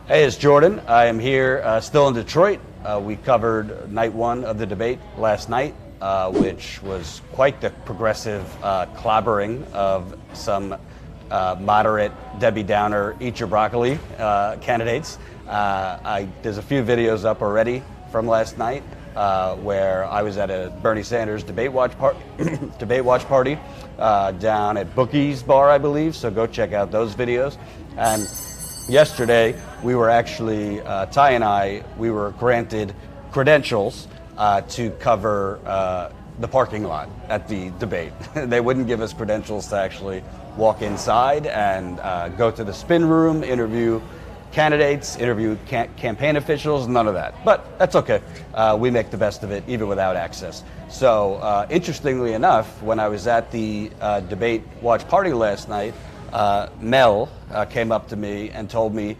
Hey, it's Jordan. I am here still in Detroit. We covered night one of the debate last night, which was quite the progressive clobbering of some moderate Debbie Downer, eat your broccoli candidates. There's a few videos up already from last night where I was at a Bernie Sanders debate watch party down at Bookie's Bar, I believe. So go check out those videos. And yesterday, we were actually, Ty and I, we were granted credentials to cover the parking lot at the debate. They wouldn't give us credentials to actually walk inside and go to the spin room, interview candidates, interview campaign officials, none of that. But that's okay. We make the best of it, even without access. So interestingly enough, when I was at the debate watch party last night, Mel came up to me and told me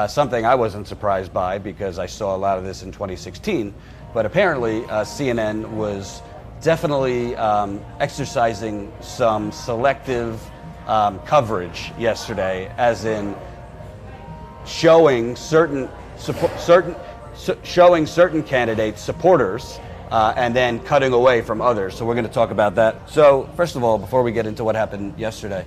something I wasn't surprised by because I saw a lot of this in 2016. But apparently CNN was definitely exercising some selective coverage yesterday, as in showing certain candidates supporters and then cutting away from others. So we're going to talk about that. So first of all, before we get into what happened yesterday,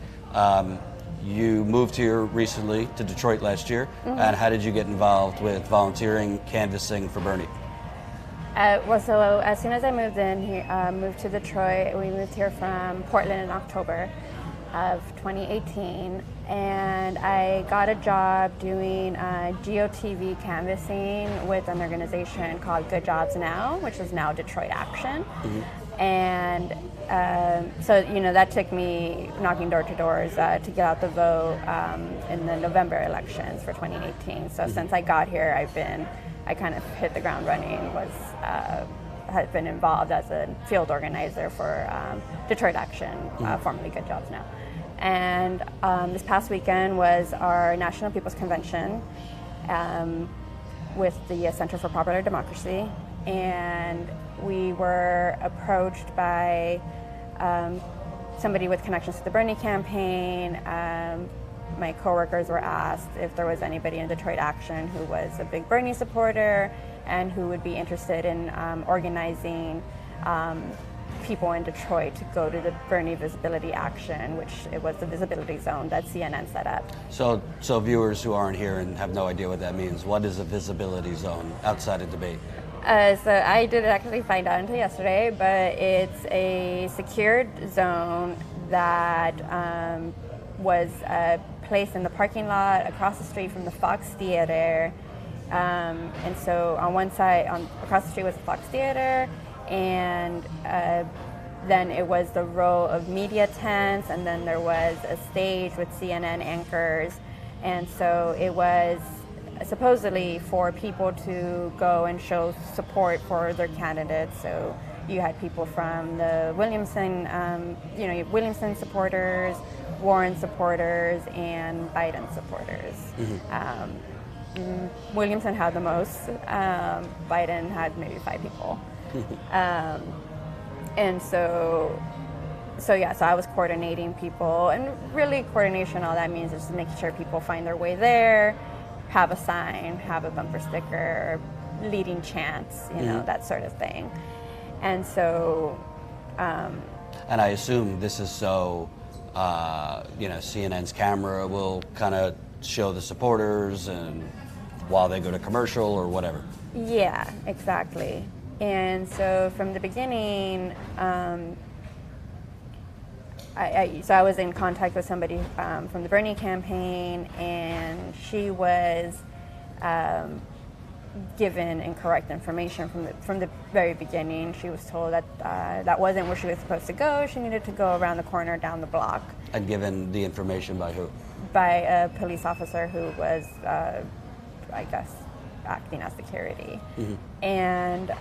you moved here recently to Detroit last year, and how did you get involved with volunteering, canvassing for Bernie? So as soon as I moved in here, moved to Detroit, we moved here from Portland in October of 2018, and I got a job doing GOTV canvassing with an organization called Good Jobs Now, which is now Detroit Action. And so, that took me knocking door to doors to get out the vote in the November elections for 2018. So since I got here, I kind of hit the ground running, have been involved as a field organizer for Detroit Action, formerly Good Jobs Now. And this past weekend was our National People's Convention with the Center for Popular Democracy. And we were approached by somebody with connections to the Bernie campaign. My coworkers were asked if there was anybody in Detroit Action who was a big Bernie supporter and who would be interested in organizing people in Detroit to go to the Bernie Visibility Action, which it was the visibility zone that CNN set up. So viewers who aren't here and have no idea what that means, what is a visibility zone outside of debate? So I didn't actually find out until yesterday, but it's a secured zone that was placed in the parking lot across the street from the Fox Theater. And so on one side, across the street was the Fox Theater, and then it was the row of media tents, and then there was a stage with CNN anchors. And so it was supposedly for people to go and show support for their candidates. So you had people from the Williamson supporters, Warren supporters, and Biden supporters. Williamson had the most. Biden had maybe 5 people. And so I was coordinating people, and really coordination, all that means is just making sure people find their way there, have a sign, have a bumper sticker, leading chants, that sort of thing. And so... and I assume this is so, CNN's camera will kind of show the supporters and while they go to commercial or whatever. Yeah, exactly. And so from the beginning, I was in contact with somebody from the Bernie campaign, and she was given incorrect information from the very beginning. She was told that that wasn't where she was supposed to go. She needed to go around the corner down the block. And given the information by who? By a police officer who was, I guess, acting as security. And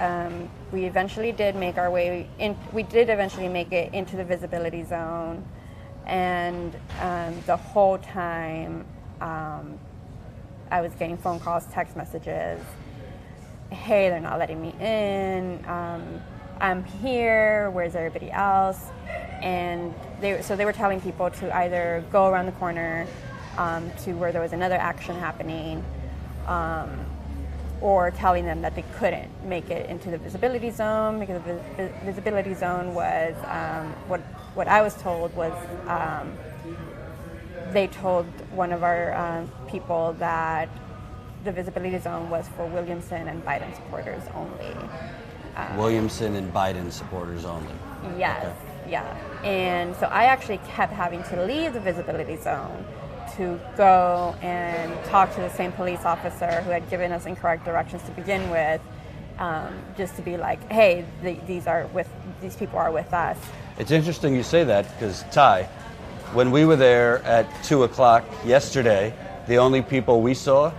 we eventually did make our way in. We did eventually make it into the visibility zone, and the whole time I was getting phone calls, text messages. Hey, they're not letting me in. I'm here. Where's everybody else? And they were telling people to either go around the corner to where there was another action happening, or telling them that they couldn't make it into the visibility zone, because the visibility zone was what I was told was they told one of our people that the visibility zone was for Williamson and Biden supporters only. Williamson and Biden supporters only. Yes, Okay. yeah. And so I actually kept having to leave the visibility zone to go and talk to the same police officer who had given us incorrect directions to begin with, just to be like, hey, these people are with us. It's interesting you say that, because Ty, when we were there at 2 o'clock yesterday, the only people we saw,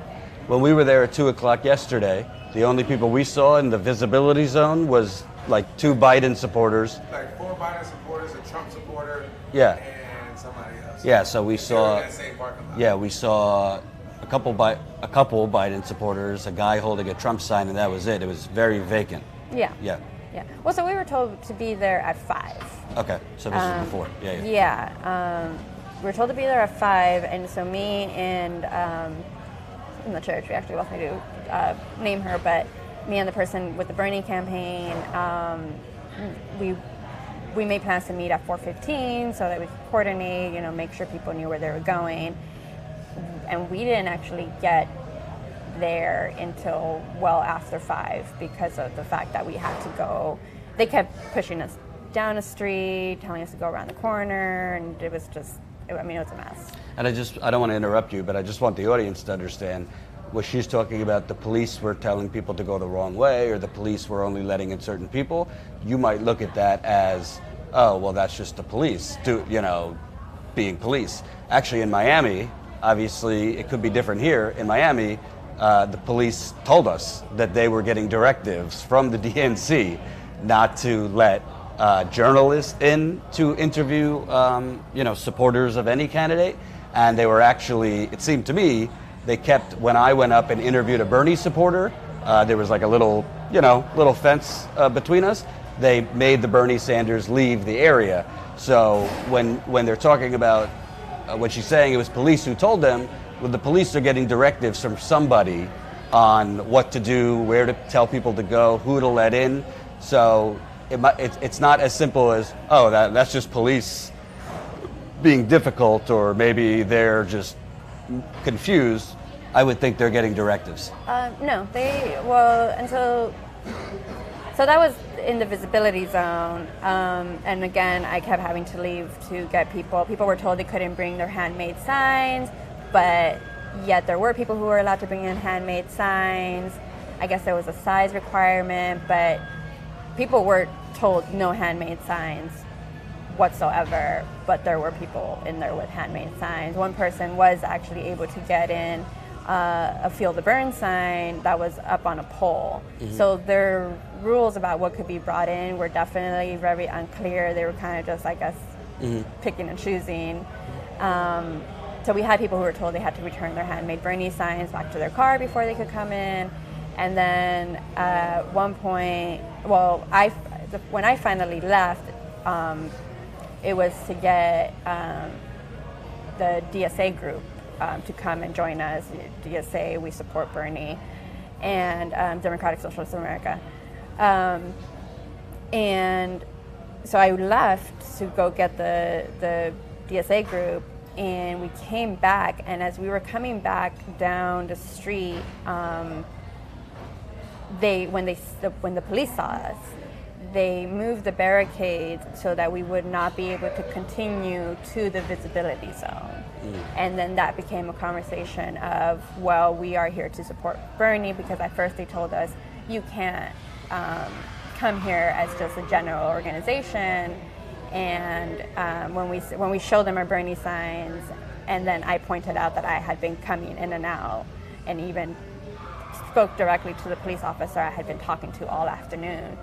when we were there at 2 o'clock yesterday, the only people we saw in the visibility zone was like 2 Biden supporters. Like 4 Biden supporters, a Trump supporter, Yeah. and somebody else. Yeah, so we They were saw, in that same parking lot. yeah, we saw a couple Biden supporters, a guy holding a Trump sign, and that was it. It was very vacant. Yeah. Yeah. Yeah. Well, so we were told to be there at 5. Okay, so this is before. Yeah. Yeah. We were told to be there at 5, and so me and in the church, we actually lost me to name her, but me and the person with the Bernie campaign, we made plans to meet at 4:15 so that we could coordinate, make sure people knew where they were going. And we didn't actually get there until well after 5 because of the fact that we had to go. They kept pushing us down a street, telling us to go around the corner, and it was just, it was a mess. And I don't want to interrupt you, but I just want the audience to understand what she's talking about. The police were telling people to go the wrong way, or the police were only letting in certain people. You might look at that as, oh, well, that's just the police, being police. Actually, in Miami, obviously, it could be different here. In Miami, the police told us that they were getting directives from the DNC not to let journalists in to interview, supporters of any candidate. And they were actually, it seemed to me, when I went up and interviewed a Bernie supporter, there was like a little fence between us. They made the Bernie Sanders leave the area. So when they're talking about what she's saying, it was police who told them, well, the police are getting directives from somebody on what to do, where to tell people to go, who to let in. So it's not as simple as, oh, that's just police being difficult, or maybe they're just confused. I would think they're getting directives. No, so that was in the visibility zone, and again, I kept having to leave to get people. People were told they couldn't bring their handmade signs, but yet there were people who were allowed to bring in handmade signs. I guess there was a size requirement, but people were told no handmade signs whatsoever, but there were people in there with handmade signs. One person was actually able to get in a Feel the Burn sign that was up on a pole. Mm-hmm. So their rules about what could be brought in were definitely very unclear. They were kind of just, I guess, picking and choosing. So we had people who were told they had to return their handmade Bernie signs back to their car before they could come in. And then at one point, when I finally left, it was to get the DSA group to come and join us. DSA, We Support Bernie, and Democratic Socialists of America. And so I left to go get the DSA group, and we came back, and as we were coming back down the street, when the police saw us, they moved the barricades so that we would not be able to continue to the visibility zone. And then that became a conversation of, well, we are here to support Bernie, because at first they told us, you can't come here as just a general organization. And when we showed them our Bernie signs, and then I pointed out that I had been coming in and out, and even spoke directly to the police officer I had been talking to all afternoon.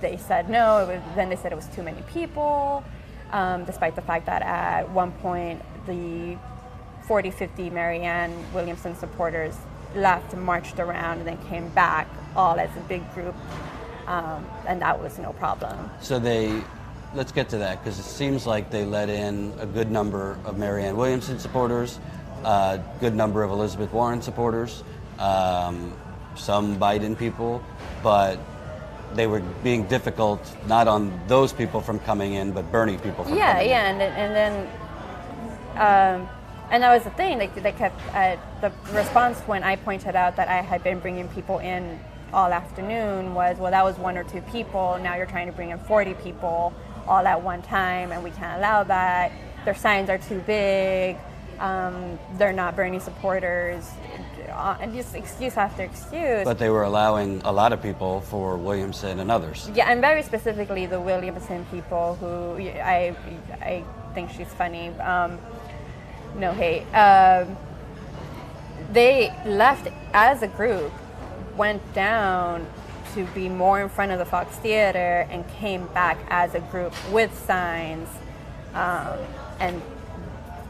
They said no. Then they said it was too many people, despite the fact that at one point the 40-50 Marianne Williamson supporters left, marched around, and then came back all as a big group, and that was no problem. So let's get to that, because it seems like they let in a good number of Marianne Williamson supporters, a good number of Elizabeth Warren supporters, some Biden people, but they were being difficult, not on those people from coming in, but Bernie people from coming in. And then and that was the thing. They kept the response when I pointed out that I had been bringing people in all afternoon was, well, that was 1 or 2 people. Now you're trying to bring in 40 people all at one time, and we can't allow that. Their signs are too big. They're not Bernie supporters, and just excuse after excuse. But they were allowing a lot of people for Williamson and others. Yeah, and very specifically the Williamson people, who I think she's funny. No hate. They left as a group, went down to be more in front of the Fox Theater, and came back as a group with signs, and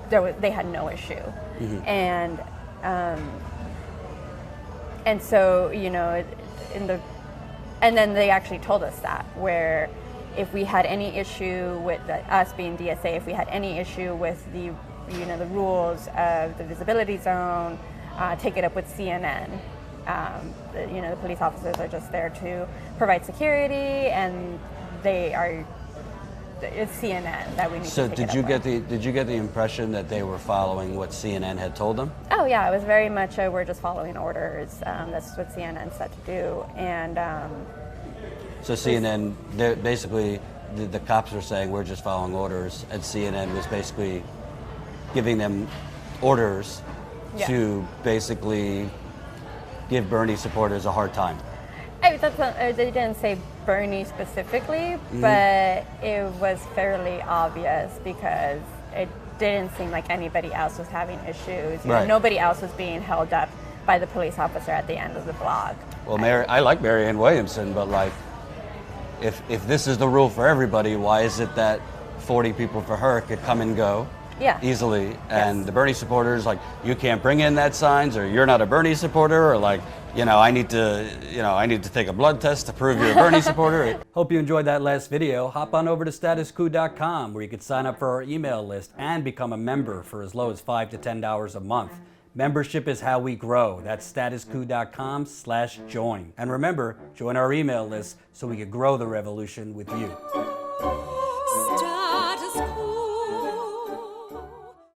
they had no issue. And so, you know, and then they actually told us that, where if we had any issue with us being DSA, if we had any issue with the rules of the visibility zone, take it up with CNN. The police officers are just there to provide security, and it's CNN that we need So to take did you get the impression that they were following what CNN had told them? Oh yeah, it was very much we're just following orders. That's what CNN said to do, and so CNN, basically, the cops were saying we're just following orders, and CNN was basically giving them orders to basically give Bernie supporters a hard time. They didn't say Bernie specifically, but it was fairly obvious because it didn't seem like anybody else was having issues. You know, nobody else was being held up by the police officer at the end of the block. Well, I like Marianne Williamson, but like, if this is the rule for everybody, why is it that 40 people for her could come and go easily, and the Bernie supporters, like, you can't bring in that signs, or you're not a Bernie supporter, or like, I need to take a blood test to prove you're a Bernie supporter. Hope you enjoyed that last video. Hop on over to statusquo.com, where you can sign up for our email list and become a member for as low as $5 to $10 a month. Membership is how we grow. That's statusquo.com/join. And remember, join our email list so we can grow the revolution with you.